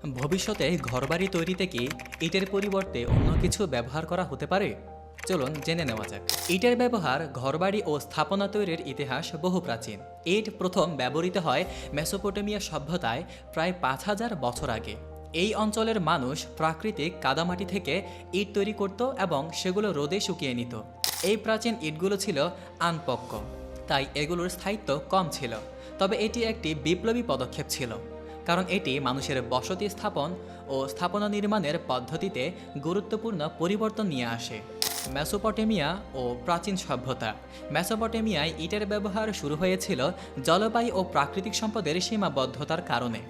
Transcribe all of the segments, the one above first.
ভবিষ্যতে ঘরবাড়ি তৈরিতে কি ইটের পরিবর্তে অন্য কিছু ব্যবহার করা হতে পারে? চলুন জেনে নেওয়া যাক। ইটের ব্যবহার ঘরবাড়ি ও স্থাপনা তৈরির ইতিহাস বহু প্রাচীন। ইট প্রথম ব্যবহৃত হয় মেসোপটেমিয়া সভ্যতায় প্রায় ৫,০০০ বছর আগে। এই অঞ্চলের মানুষ প্রাকৃতিক কাদামাটি থেকে ইট তৈরি করত এবং সেগুলো রোদে শুকিয়ে নিত। এই প্রাচীন ইটগুলো ছিল আনপক্ক, তাই এগুলোর স্থায়িত্ব কম ছিল। তবে এটি একটি বিপ্লবী পদক্ষেপ ছিল, কারণ এটি মানুষের বসতি স্থাপন ও স্থাপনা নির্মাণের পদ্ধতিতে গুরুত্বপূর্ণ পরিবর্তন নিয়ে আসে। মেসোপটেমিয়া ও প্রাচীন সভ্যতা। মেসোপটেমিয়ায় ইটের ব্যবহার শুরু হয়েছিল জলবায়ু ও প্রাকৃতিক সম্পদের সীমাবদ্ধতার কারণে।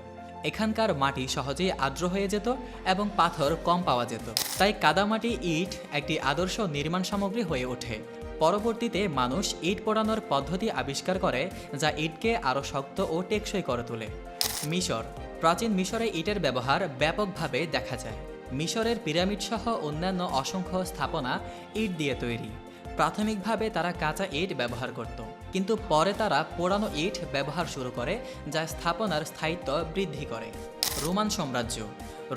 এখানকার মাটি সহজেই আর্দ্র হয়ে যেত এবং পাথর কম পাওয়া যেত, তাই কাদামাটি ইট একটি আদর্শ নির্মাণ সামগ্রী হয়ে ওঠে। পরবর্তীতে মানুষ ইট পোড়ানোর পদ্ধতি আবিষ্কার করে, যা ইটকে আরও শক্ত ও টেকসই করে তোলে। মিশর। প্রাচীন মিশরে ইটের ব্যবহার ব্যাপকভাবে দেখা যায়। মিশরের পিরামিড সহ অন্যান্য অসংখ্য স্থাপনা ইট দিয়ে তৈরি। প্রাথমিকভাবে তারা কাঁচা ইট ব্যবহার করত, কিন্তু পরে তারা পোড়ানো ইট ব্যবহার শুরু করে, যা স্থাপনার স্থায়িত্ব বৃদ্ধি করে। রোমান সাম্রাজ্য।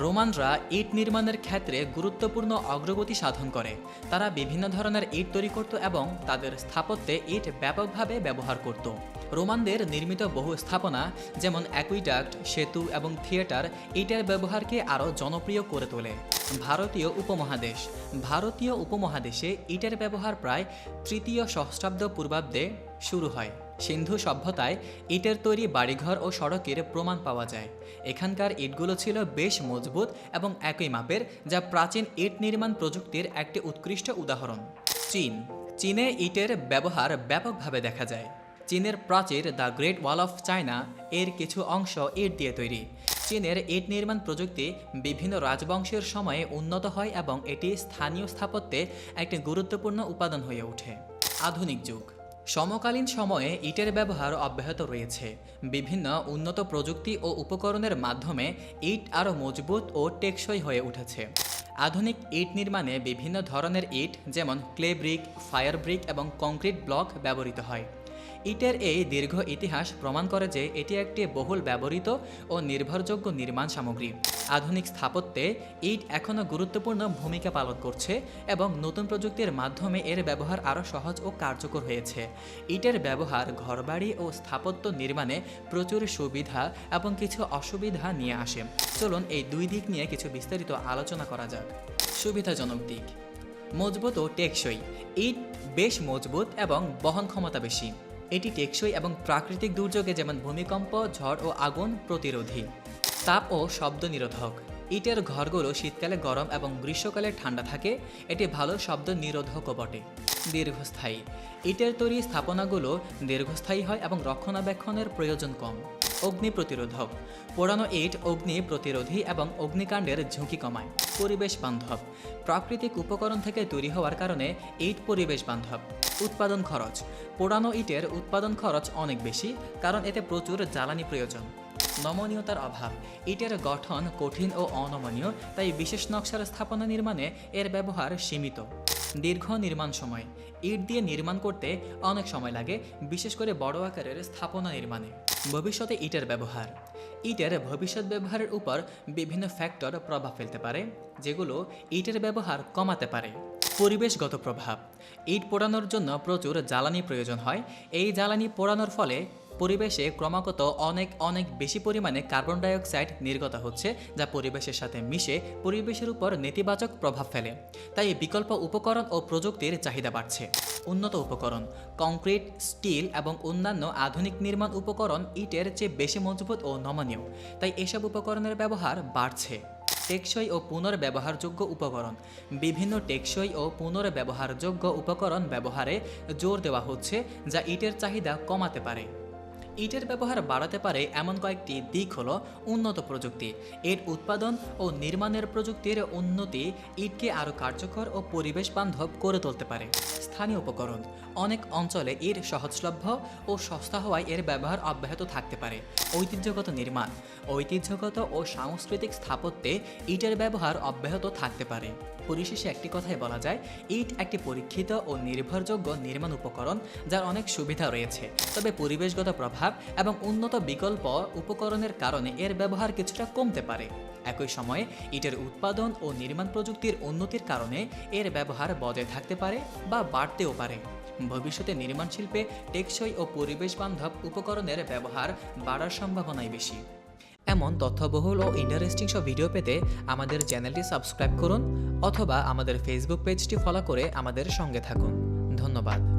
রোমানরা ইট নির্মাণের ক্ষেত্রে গুরুত্বপূর্ণ অগ্রগতি সাধন করে। তারা বিভিন্ন ধরনের ইট তৈরি করত এবং তাদের স্থাপত্যে ইট ব্যাপকভাবে ব্যবহার করত। রোমানদের নির্মিত বহু স্থাপনা, যেমন অ্যাকুইডাক্ট, সেতু এবং থিয়েটার, ইটের ব্যবহারকে আরও জনপ্রিয় করে তোলে। ভারতীয় উপমহাদেশ। ভারতীয় উপমহাদেশে ইটের ব্যবহার প্রায় তৃতীয় সহস্রাব্দ পূর্বাব্দে শুরু হয়। সিন্ধু সভ্যতায় ইটের তৈরি বাড়িঘর ও সড়কের প্রমাণ পাওয়া যায়। এখানকার ইটগুলো ছিল বেশ মজবুত এবং একই মাপের, যা প্রাচীন ইট নির্মাণ প্রযুক্তির একটি উৎকৃষ্ট উদাহরণ। চীন। চীনে ইটের ব্যবহার ব্যাপকভাবে দেখা যায়। চীনের প্রাচীর the great wall of China এর কিছু অংশ ইট দিয়ে তৈরি। চীনের ইট নির্মাণ প্রযুক্তি বিভিন্ন রাজবংশের সময়ে উন্নত হয় এবং এটি স্থানীয় স্থাপত্যে একটি গুরুত্বপূর্ণ উপাদান হয়ে ওঠে। আধুনিক যুগ। সমকালীন সময়ে ইটের ব্যবহার অব্যাহত রয়েছে। বিভিন্ন উন্নত প্রযুক্তি ও উপকরণের মাধ্যমে ইট আরও মজবুত ও টেকসই হয়ে উঠেছে। আধুনিক ইট নির্মাণে বিভিন্ন ধরনের ইট, যেমন ক্লে ব্রিক, ফায়ার ব্রিক এবং কংক্রিট ব্লক ব্যবহৃত হয়। ইটের এই দীর্ঘ ইতিহাস প্রমাণ করে যে এটি একটি বহুল ব্যবহৃত ও নির্ভরযোগ্য নির্মাণ সামগ্রী। আধুনিক স্থাপত্যে ইট এখনও গুরুত্বপূর্ণ ভূমিকা পালন করছে এবং নতুন প্রযুক্তির মাধ্যমে এর ব্যবহার আরও সহজ ও কার্যকর হয়েছে। ইটের ব্যবহার ঘরবাড়ি ও স্থাপত্য নির্মাণে প্রচুর সুবিধা এবং কিছু অসুবিধা নিয়ে আসে। চলুন এই দুই দিক নিয়ে কিছু বিস্তারিত আলোচনা করা যাক। সুবিধাজনক দিক। মজবুত ও টেকসই। ইট বেশ মজবুত এবং বহন ক্ষমতা বেশি। এটি টেকসই এবং প্রাকৃতিক দুর্যোগে, যেমন ভূমিকম্প, ঝড় ও আগুন প্রতিরোধী। তাপ ও শব্দ নিরোধক। ইটের ঘরগুলো শীতকালে গরম এবং গ্রীষ্মকালে ঠান্ডা থাকে। এটি ভালো শব্দ নিরোধকও বটে। দীর্ঘস্থায়ী। ইটের তৈরি স্থাপনাগুলো দীর্ঘস্থায়ী হয় এবং রক্ষণাবেক্ষণের প্রয়োজন কম। অগ্নি প্রতিরোধক। পোড়ানো ইট অগ্নি প্রতিরোধী এবং অগ্নিকাণ্ডের ঝুঁকি কমায়। পরিবেশ বান্ধব। প্রাকৃতিক উপকরণ থেকে তৈরি হওয়ার কারণে ইট পরিবেশ বান্ধব। উৎপাদন খরচ। পোড়ানো ইটের উৎপাদন খরচ অনেক বেশি, কারণ এতে প্রচুর জ্বালানি প্রয়োজন। নমনীয়তার অভাব। ইটের গঠন কঠিন ও অনমনীয়, তাই বিশেষ নকশার স্থাপনা নির্মাণে এর ব্যবহার সীমিত। দীর্ঘ নির্মাণ সময়। ইট দিয়ে নির্মাণ করতে অনেক সময় লাগে, বিশেষ করে বড় আকারের স্থাপনা নির্মাণে। ভবিষ্যতে ইটের ব্যবহার। ইটের ভবিষ্যৎ ব্যবহারের উপর বিভিন্ন ফ্যাক্টর প্রভাব ফেলতে পারে, যেগুলো ইটের ব্যবহার কমাতে পারে। পরিবেশগত প্রভাব। ইট পোড়ানোর জন্য প্রচুর জ্বালানি প্রয়োজন হয়। এই জ্বালানি পোড়ানোর ফলে পরিবেশে ক্রমাগত অনেক বেশি পরিমাণে কার্বন ডাই অক্সাইড নির্গত হচ্ছে, যা পরিবেশের সাথে মিশে পরিবেশের উপর নেতিবাচক প্রভাব ফেলে। তাই বিকল্প উপকরণ ও প্রযুক্তির চাহিদা বাড়ছে। উন্নত উপকরণ। কংক্রিট, স্টিল এবং অন্যান্য আধুনিক নির্মাণ উপকরণ ইটের চেয়ে বেশি মজবুত ও নমনীয়, তাই এসব উপকরণের ব্যবহার বাড়ছে। টেকসই ও পুনর্ব্যবহারযোগ্য উপকরণ। বিভিন্ন টেকসই ও পুনর্ব্যবহারযোগ্য উপকরণ ব্যবহারে জোর দেওয়া হচ্ছে, যা ইটের চাহিদা কমাতে পারে। ইটের ব্যবহার বাড়াতে পারে এমন কয়েকটি দিক হলো: উন্নত প্রযুক্তি। এর উৎপাদন ও নির্মাণের প্রযুক্তির উন্নতি ইটকে আরও কার্যকর ও পরিবেশ বান্ধব করে তুলতে পারে। স্থানীয় উপকরণ। অনেক অঞ্চলে ইট সহজলভ্য ও সস্তা হওয়ায় এর ব্যবহার অব্যাহত থাকতে পারে। ঐতিহ্যগত নির্মাণ। ঐতিহ্যগত ও সাংস্কৃতিক স্থাপত্যে ইটের ব্যবহার অব্যাহত থাকতে পারে। পরিশেষে একটি কথাই বলা যায়, ইট একটি পরীক্ষিত ও নির্ভরযোগ্য নির্মাণ উপকরণ, যার অনেক সুবিধা রয়েছে। তবে পরিবেশগত প্রভাব এবং উন্নত বিকল্প উপকরণের কারণে এর ব্যবহার কিছুটা কমতে পারে। একই সময়ে ইটের উৎপাদন ও নির্মাণ প্রযুক্তির উন্নতির কারণে এর ব্যবহার বজায় থাকতে পারে বা বাড়তেও পারে। ভবিষ্যতে নির্মাণ শিল্পে টেকসই ও পরিবেশ বান্ধব উপকরণের ব্যবহার বাড়ার সম্ভাবনাই বেশি। এমন তথ্যবহুল ও ইন্টারেস্টিং সব ভিডিও পেতে আমাদের চ্যানেলটি সাবস্ক্রাইব করুন অথবা আমাদের ফেসবুক পেজটি ফলো করে আমাদের সঙ্গে থাকুন। ধন্যবাদ।